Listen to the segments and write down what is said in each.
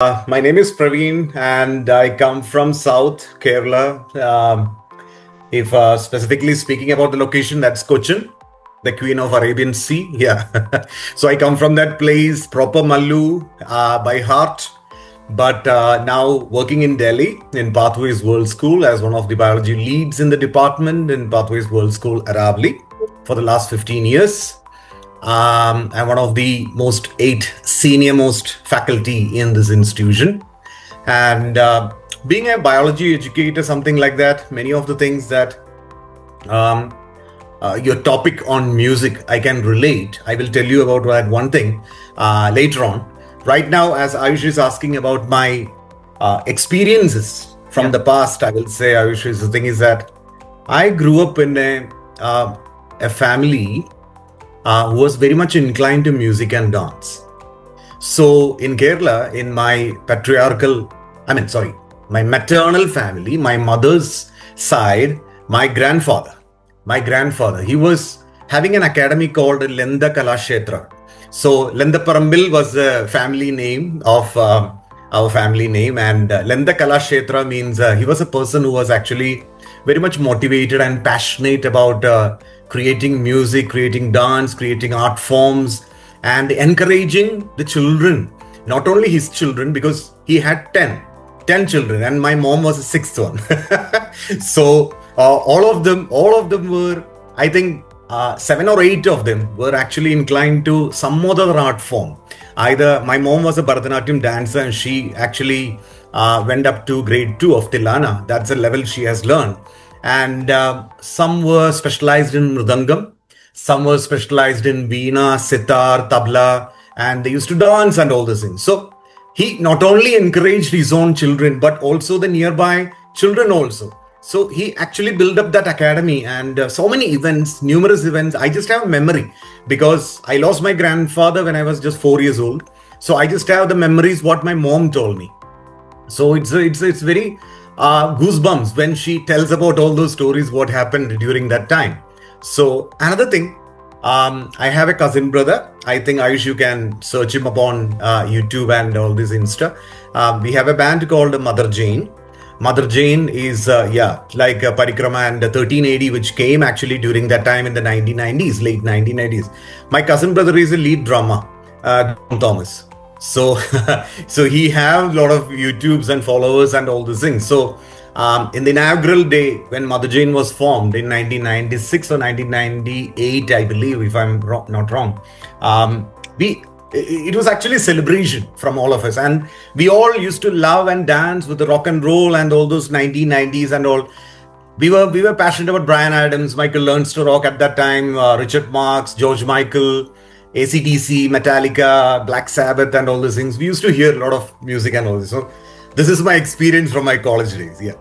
My name is Praveen and I come from South Kerala. If specifically speaking about the location, that's Cochin, the Queen of Arabian Sea. Yeah. So I come from that place, proper Mallu by heart, but now working in Delhi in Pathways World School as one of the biology leads in the department in Pathways World School, Aravali, for the last 15 years. I'm one of the eight senior most faculty in this institution. And being a biology educator, something like that, many of the things that your topic on music, I can relate. I will tell you about that one thing later on. Right now, as Ayush is asking about my experiences from the past, I will say, Ayush, the thing is that I grew up in a family who was very much inclined to music and dance. So in Kerala, in my my maternal family, my mother's side, my grandfather, he was having an academy called Lenda Kalashetra. So Lenda Parambil was the family name of our family name, and Lenda Kalashetra means he was a person who was actually very much motivated and passionate about creating music, creating dance, creating art forms, and encouraging the children, not only his children, because he had 10 children, and my mom was the sixth one. So all of them were, I think, 7 or 8 of them were actually inclined to some other art form. Either my mom was a Bharatanatyam dancer, and she actually went up to grade 2 of Tilana. That's the level she has learned. And some were specialized in mridangam, some were specialized in veena, sitar, tabla, and they used to dance and all these things. So he not only encouraged his own children, but also the nearby children also. So he actually built up that academy, and so many events, numerous events. I just have memory because I lost my grandfather when I was just 4 years old. So I just have the memories what my mom told me. So it's very goosebumps when she tells about all those stories, what happened during that time. So another thing, I have a cousin brother. I think Ayush, you can search him upon YouTube and all this Insta. We have a band called Mother Jane. Mother Jane is like Parikrama and 13 AD, which came actually during that time in the 1990s, late 1990s. My cousin brother is a lead drummer, Thomas. So he have a lot of YouTubes and followers and all these things. So in the inaugural day when Mother Jane was formed in 1996 or 1998, I believe, if I'm not wrong, it was actually a celebration from all of us, and we all used to love and dance with the rock and roll and all those 1990s and all. We were passionate about Bryan Adams, Michael Learns to Rock at that time, Richard Marx, George Michael, AC/DC, Metallica, Black Sabbath, and all these things. We used to hear a lot of music and all this. So this is my experience from my college days. Yeah.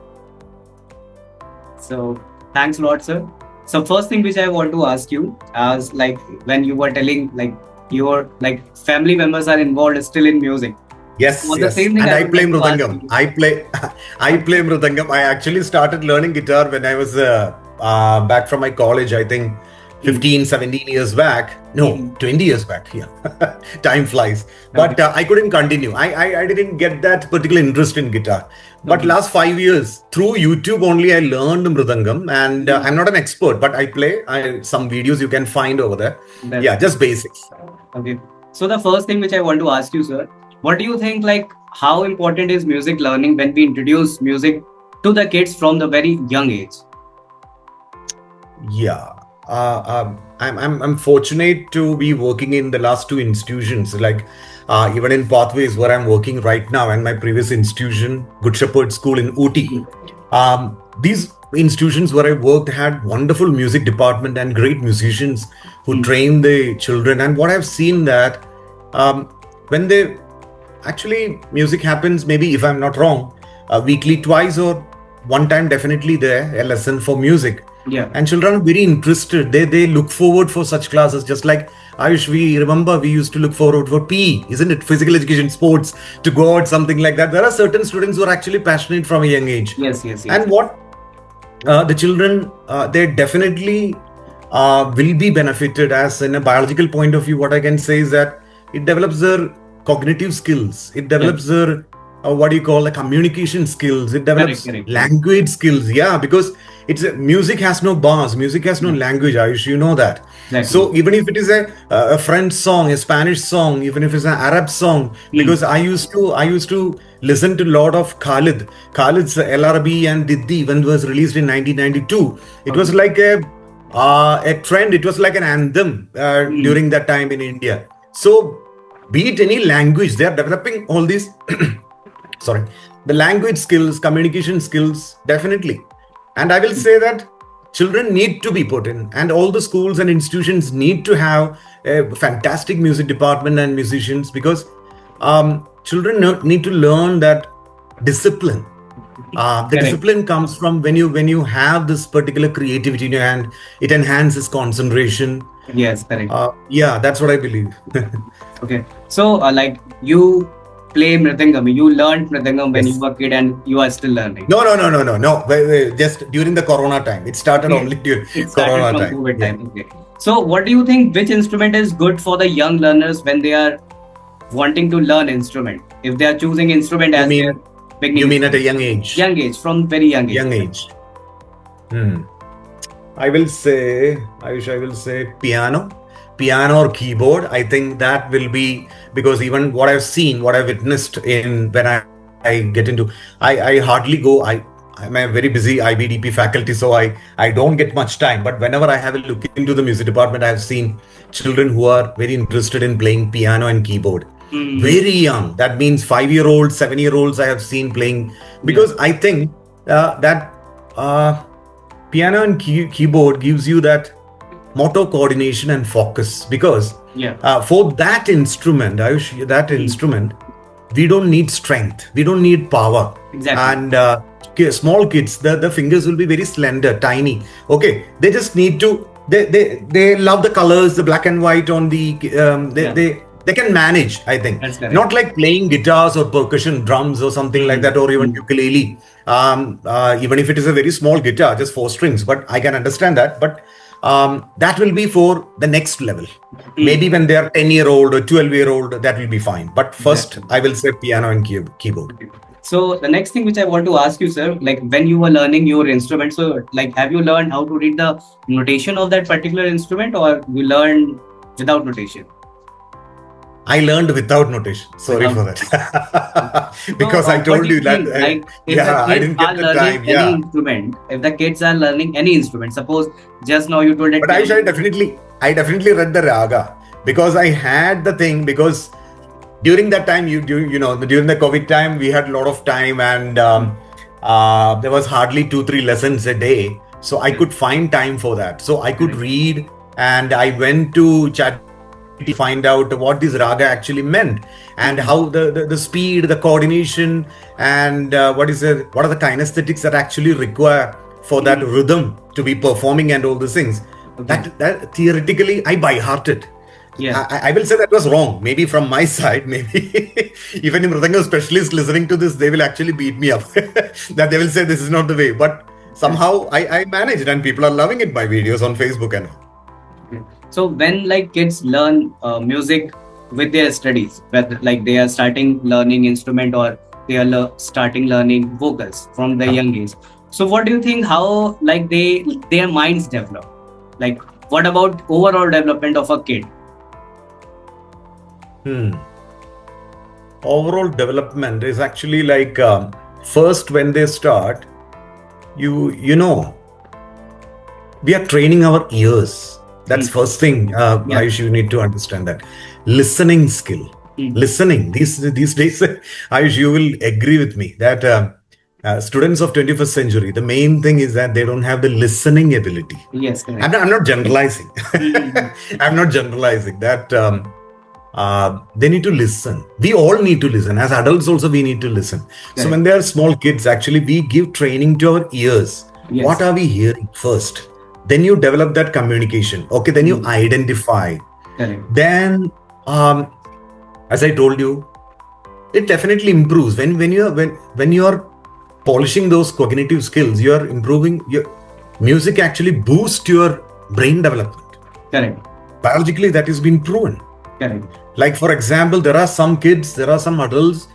So thanks a lot, sir. So first thing which I want to ask you, as like when you were telling like your family members are involved still in music. Yes, so yes. The same thing And I play mridangam. I play mridangam. I actually started learning guitar when I was back from my college, I think 15, 17 years back. No, 20 years back. Yeah. Time flies. But I couldn't continue. I didn't get that particular interest in guitar. But last 5 years, through YouTube only, I learned mridangam. And I'm not an expert, but I play. Some videos you can find over there. Just basics. Okay. So the first thing which I want to ask you, sir, what do you think, how important is music learning when we introduce music to the kids from the very young age? Yeah. I'm fortunate to be working in the last 2 institutions, even in Pathways where I'm working right now, and my previous institution, Good Shepherd School in Ooty. These institutions where I worked had wonderful music department and great musicians who train the children. And what I've seen that when they actually music happens, maybe if I'm not wrong, weekly twice or one time definitely there, a lesson for music. Yeah. And children are very interested. They look forward for such classes. Just like Ayush, we remember we used to look forward for PE, isn't it? Physical education, sports, to go out, something like that. There are certain students who are actually passionate from a young age. Yes. And what the children, they definitely will be benefited, as in a biological point of view. What I can say is that it develops their cognitive skills. It develops their what do you call the communication skills. It develops Correct. language skills. Yeah, because music has no bars. Music has no language. Ayush, you know that. Exactly. So even if it is a French song, a Spanish song, even if it's an Arab song, because I used to listen to a lot of Khalid's LRB and Diddi when it was released in 1992. It was like a trend. It was like an anthem during that time in India. So be it any language, they are developing all these the language skills, communication skills, definitely. And I will say that children need to be put in, and all the schools and institutions need to have a fantastic music department and musicians, because children need to learn that discipline. The discipline comes from when you have this particular creativity in your hand. It enhances concentration. Yes, correct. Yeah, that's what I believe. Okay, so like you play mridangam, you learned mridangam when you were a kid, and you are still learning. No. Wait, just during the Corona time. It started only during Corona time. COVID time. Okay. So, what do you think? Which instrument is good for the young learners when they are wanting to learn instrument? If they are choosing instrument as their beginning. You mean at a young age? Young age, from very young age. Young age. I will say piano or keyboard. I think that will be, because even what I've seen, what I've witnessed in when I get into, I hardly go. I'm a very busy IBDP faculty, so I don't get much time. But whenever I have a look into the music department, I have seen children who are very interested in playing piano and keyboard. Very young. That means 5-year-olds, 7-year-olds I have seen playing, because I think that piano and keyboard gives you that motor coordination and focus, because for that instrument, instrument, we don't need strength, we don't need power. Exactly. And small kids, the fingers will be very slender, tiny. Okay, they just need to, they love the colors, the black and white on the they can manage, I think. Not like playing guitars or percussion, drums or something like that, or even ukulele. Even if it is a very small guitar, just 4 strings, but I can understand that. But that will be for the next level. Maybe when they are 10-year-old or 12-year-old, that will be fine. But first, I will say piano and keyboard. So the next thing which I want to ask you, sir, like when you were learning your instrument, so like have you learned how to read the notation of that particular instrument, or you learned without notation? I learned without notation. Sorry for that. Because I told you that. I didn't get the time. Any instrument, if the kids are learning any instrument, suppose just now you told that. But I definitely read the raga, because I had the thing, because during that time, during the COVID time, we had a lot of time, and there was hardly 2-3 lessons a day. So I could find time for that. So I could read, and I went to chat to find out what this raga actually meant, and how the speed, the coordination, and what are the kinesthetics that actually require for that rhythm to be performing, and all these things. That theoretically I by hearted. I will say that was wrong, maybe from my side. Maybe even if Mridangam specialists listening to this, they will actually beat me up. That they will say this is not the way, but somehow I managed, and people are loving it, my videos on Facebook and all. So when like kids learn music with their studies, whether like they are starting learning instrument or they are starting learning vocals from the young age. So what do you think, how like their minds develop? Like what about overall development of a kid? Overall development is actually like first when they start, you know, we are training our ears. That's first thing. Ayush, you need to understand that. Listening skill. Listening. These days, Ayush, you will agree with me that students of 21st century, the main thing is that they don't have the listening ability. Yes, correct. I'm not generalizing. I'm not generalizing that. They need to listen. We all need to listen. As adults also, we need to listen. Correct. So when they are small kids, actually, we give training to our ears. Yes. What are we hearing first? Then you develop that communication. Okay, then you identify. Correct. Then, as I told you, it definitely improves. When you are polishing those cognitive skills, you are improving. Your music actually boosts your brain development. Correct. Biologically, that has been proven. Correct. Like for example, there are some kids, there are some adults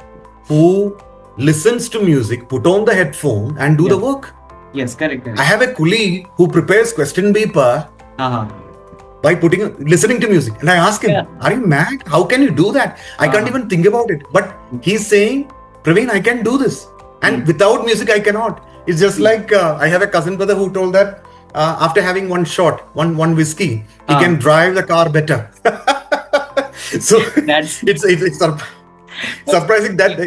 who listens to music, put on the headphone and do the Yeah. work. Yes, correct. I have a colleague who prepares question paper Uh-huh. by listening to music, and I ask him, Yeah. "Are you mad? How can you do that? I can't even think about it." But he's saying, "Praveen, I can do this, and without music, I cannot." It's just like I have a cousin brother who told that after having one shot, one whiskey, he can drive the car better. So That's it's surprising that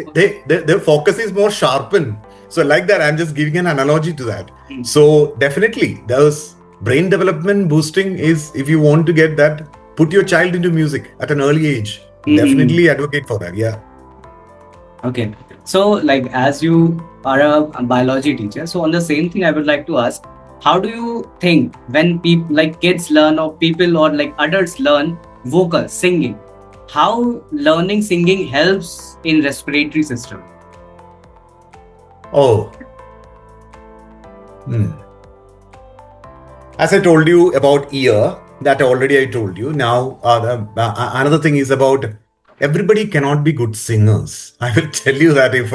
their focus is more sharpened. So like that, I'm just giving an analogy to that. So definitely, there's brain development boosting is, if you want to get that, put your child into music at an early age. Definitely advocate for that. Yeah. okay. So, like, as you are a biology teacher, so on the same thing, I would like to ask, how do you think when people, like kids learn, or people, or like adults learn vocals, singing, how learning singing helps in respiratory system? Oh. As I told you about ear, that already I told you. Now, another thing is about everybody cannot be good singers. I will tell you that if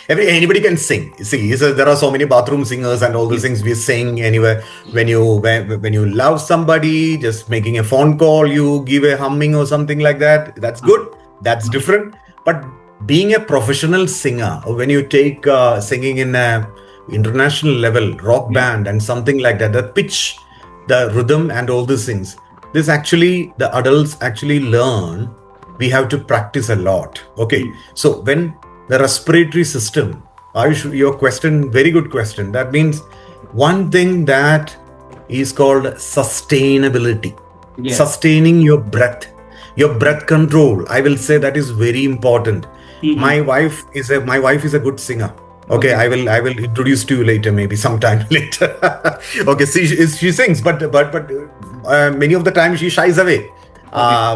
anybody can sing. See, there are so many bathroom singers and all those things we sing anywhere. When you love somebody, just making a phone call, you give a humming or something like that. That's good. That's different. But being a professional singer, or when you take singing in a international level, rock band and something like that, the pitch, the rhythm and all these things, this actually the adults actually learn. We have to practice a lot. Okay. So when the respiratory system, your question, very good question. That means one thing that is called sustainability. Yes. Sustaining your breath control. I will say that is very important. My wife is a good singer. Okay, I will introduce to you later, maybe sometime later. Okay, she sings, but many of the time she shies away.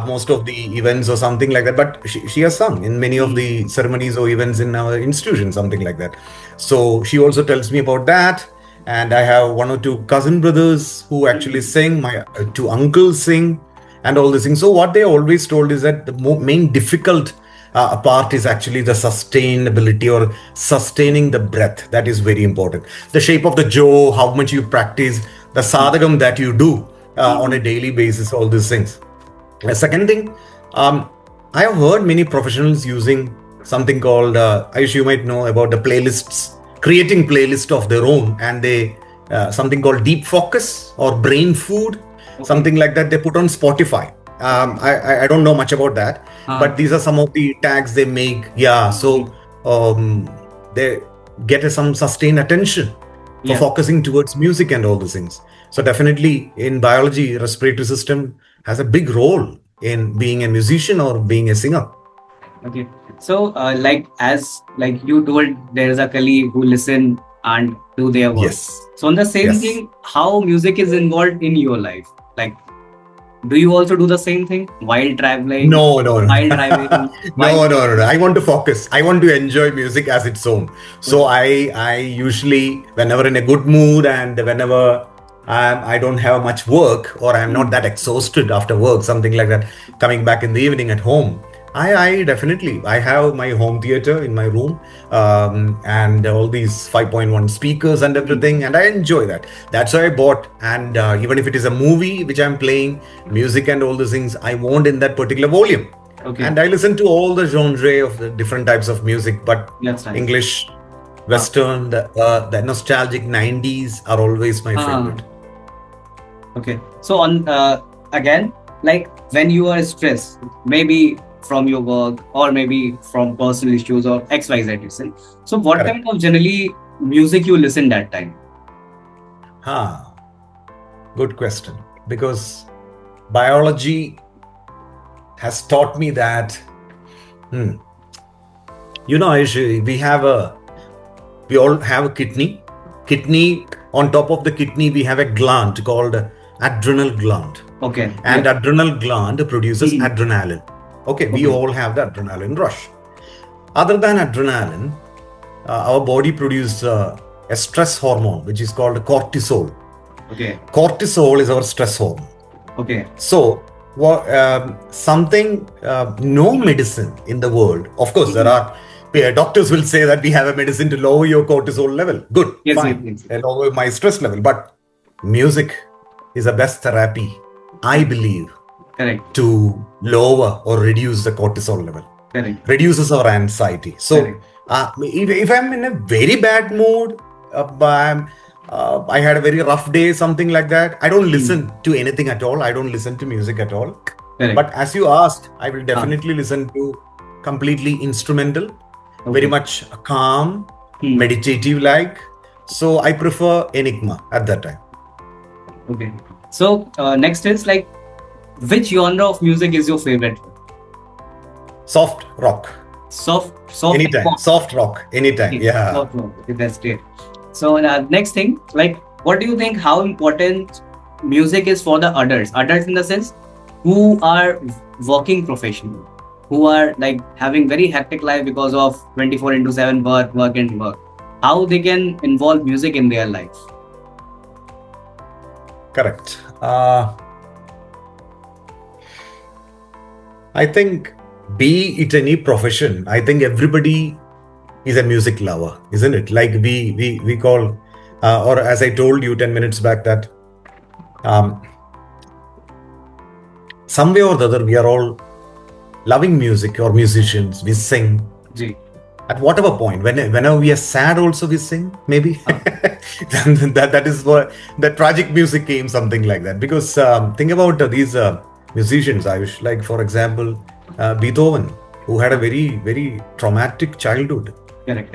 Most of the events or something like that, but she has sung in many of the ceremonies or events in our institution, something like that. So she also tells me about that. And I have one or two cousin brothers who actually sing, my two uncles sing, and all these things. So what they always told is that the main difficult part is actually the sustainability, or sustaining the breath. That is very important. The shape of the jaw, how much you practice, the sadhagam that you do on a daily basis, all these things. The second thing, I have heard many professionals using something called, Ayush, you might know about the playlists, creating playlists of their own, and they something called deep focus or brain food, something like that they put on Spotify. I don't know much about that, but these are some of the tags they make. Yeah, so they get some sustained attention for focusing towards music and all those things. So definitely in biology, respiratory system has a big role in being a musician or being a singer. Okay. So, as you told, there is a colleague who listen and do their work. Yes. So on the same thing, how music is involved in your life? Like, do you also do the same thing while traveling? No. While driving? No. I want to focus. I want to enjoy music as its own. So I usually, whenever in a good mood and whenever I don't have much work, or I'm not that exhausted after work, something like that, coming back in the evening at home, I definitely, I have my home theater in my room, and all these 5.1 speakers and everything, and I enjoy that. That's why I bought. And even if it is a movie which I'm playing, music and all those things, I want in that particular volume. Okay. And I listen to all the genre of the different types of music, but English, Western, the nostalgic 90s are always my favorite. Okay. So on again, like when you are stressed, maybe from your work or maybe from personal issues or XYZ reason. So what kind of generally music you listen that time? Good question. Because biology has taught me that, Ayush, we all have a kidney. On top of the kidney, we have a gland called adrenal gland. Okay. And adrenal gland produces adrenaline. Okay, we all have the adrenaline rush. Other than adrenaline, our body produces a stress hormone, which is called cortisol. Okay. Cortisol is our stress hormone. Okay. So something, no medicine in the world. Of course, there are doctors will say that we have a medicine to lower your cortisol level. Good, Yes, fine, yes, yes. and lower my stress level. But music is the best therapy, I believe, Correct. to lower or reduce the cortisol level. Correct. Reduces our anxiety. So, Correct. if I'm in a very bad mood, I had a very rough day, something like that, I don't listen to anything at all. I don't listen to music at all. Correct. But as you asked, I will definitely listen to completely instrumental, very much calm, meditative like. So I prefer Enigma at that time. Okay. So next is like, which genre of music is your favorite? Soft rock. Soft Anytime. pop. Soft rock. Anytime. Okay, Yeah. soft rock. Okay, that's great. So next thing, like, what do you think? How important music is for the adults? Adults in the sense who are working professionally, who are like having very hectic life because of 24/7 work and work. How they can involve music in their life? Correct. I think, be it any profession, I think everybody is a music lover, isn't it? Like we call, or as I told you 10 minutes back, that some way or the other, we are all loving music or musicians. We sing. Ji. At whatever point, whenever we are sad, also we sing. Maybe that is what the tragic music came, something like that. Because think about these musicians. I wish, like for example, Beethoven, who had a very very traumatic childhood. Correct.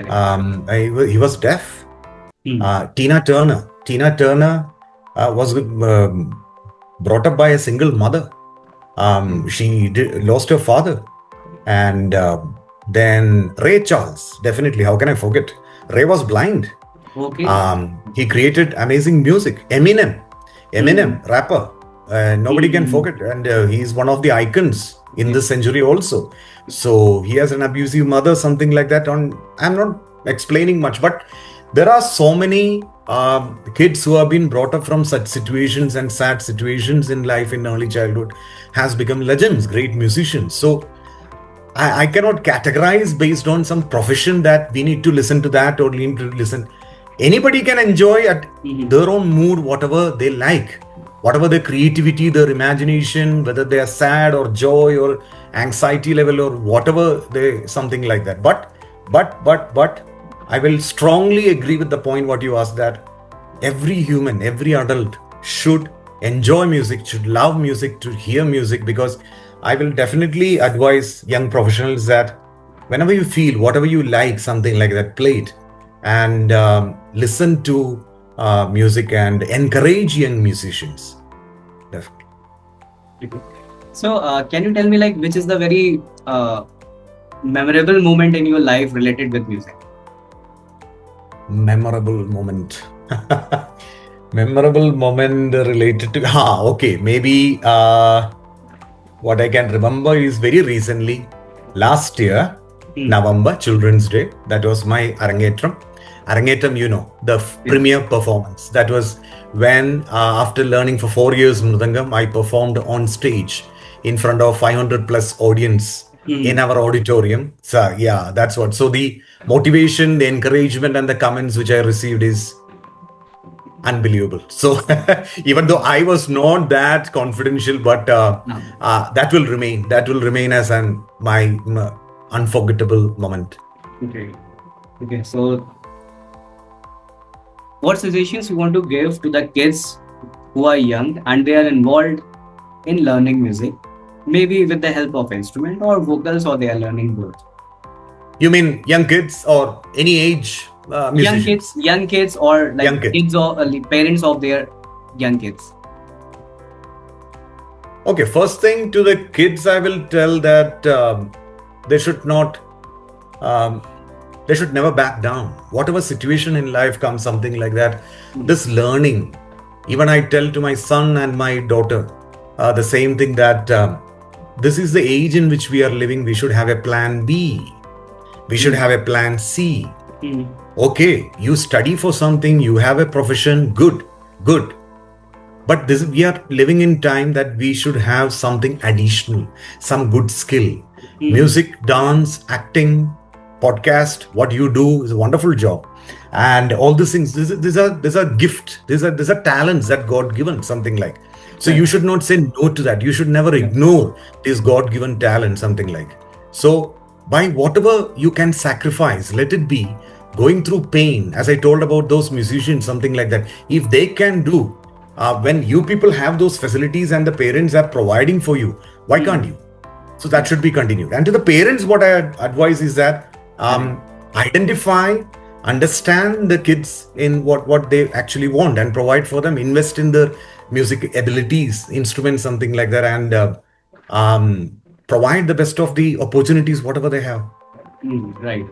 He was deaf. Tina Turner was brought up by a single mother. She lost her father, and then Ray Charles, definitely. How can I forget? Ray was blind. Okay. He created amazing music. Eminem, rapper. Nobody can forget, and he's one of the icons in this century also. So he has an abusive mother, something like that. I'm not explaining much, but there are so many kids who have been brought up from such situations and sad situations in life in early childhood has become legends, great musicians. So I cannot categorize based on some profession that we need to listen to that or need to listen. Anybody can enjoy at their own mood, whatever they like, whatever their creativity, their imagination, whether they are sad or joy or anxiety level or whatever, something like that. But I will strongly agree with the point what you asked, that every human, every adult should enjoy music, should love music, to hear music, because I will definitely advise young professionals that whenever you feel, whatever you like, something like that, play it and listen to music and encourage young musicians. Definitely. So can you tell me, like, which is the very memorable moment in your life related with music? Memorable moment. Memorable moment related to okay, maybe what I can remember is very recently, last year, November, Children's Day. That was my Arangetram. Arangetram, you know, the premiere performance. That was when after learning for 4 years Mridangam, I performed on stage in front of 500 plus audience in our auditorium. So yeah, that's what. So the motivation, the encouragement and the comments which I received is unbelievable. So even though I was not that confidential, but that will remain as my unforgettable moment. Okay. So what suggestions you want to give to the kids who are young and they are involved in learning music, maybe with the help of instrument or vocals, or they are learning both? You mean young kids or any age musicians? Young kids or like kids or parents of their young kids. Okay, first thing to the kids, I will tell that they should never back down. Whatever situation in life comes, something like that, this learning, even I tell to my son and my daughter the same thing, that this is the age in which we are living. We should have a plan B. We should have a plan C. Okay, you study for something, you have a profession, good. But we are living in time that we should have something additional, some good skill. Music, dance, acting, podcast, what you do is a wonderful job. And all these things, these are gift. These are talents that God given, something like. So you should not say no to that. You should never ignore this God given talent, something like. So by whatever you can sacrifice, let it be going through pain. As I told about those musicians, something like that. If they can do, when you people have those facilities and the parents are providing for you, why can't you? So that should be continued. And to the parents, what I advise is that identify, understand the kids in what they actually want and provide for them, invest in their music abilities, instruments, something like that, and provide the best of the opportunities, whatever they have. Right.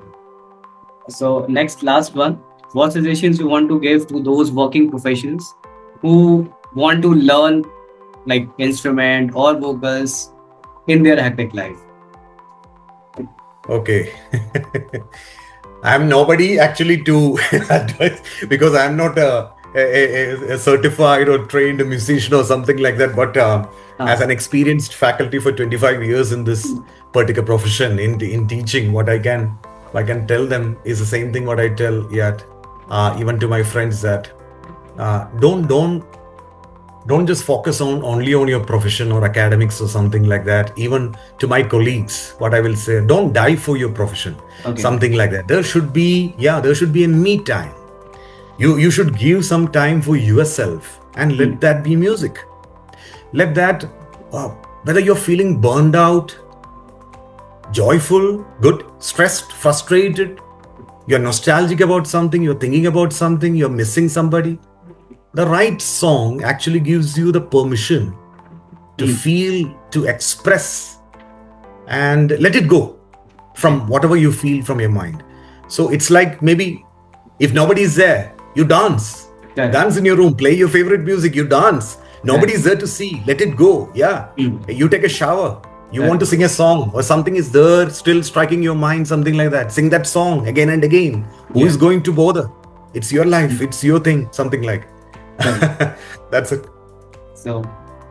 So last one, what suggestions you want to give to those working professionals who want to learn like instrument or vocals in their hectic life? Okay. I'm nobody actually to advise, because I'm not a certified or trained musician or something like that. But as an experienced faculty for 25 years in this particular profession, in teaching, what I can tell them is the same thing what I tell even to my friends, that don't just focus only on your profession or academics or something like that. Even to my colleagues, what I will say, don't die for your profession, something like that. There should be a me time. You should give some time for yourself and let that be music. Let that, whether you're feeling burned out, joyful, good, stressed, frustrated, you're nostalgic about something, you're thinking about something, you're missing somebody, the right song actually gives you the permission to feel, to express, and let it go from whatever you feel from your mind. So it's like, maybe if nobody is there, you dance. Dance in your room, play your favorite music, you dance. Nobody's there to see, let it go. You take a shower, you want to sing a song, or something is there still striking your mind, something like that. Sing that song again and again. Who is going to bother? It's your life, it's your thing, something like. That's it. So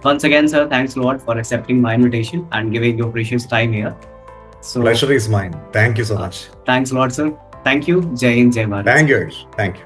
once again, sir, thanks a lot for accepting my invitation and giving your precious time here. So pleasure is mine. Thank you so much. Thanks a lot, sir. Thank you. Jai Hind, Jai Bharat. Thank you. Thank you.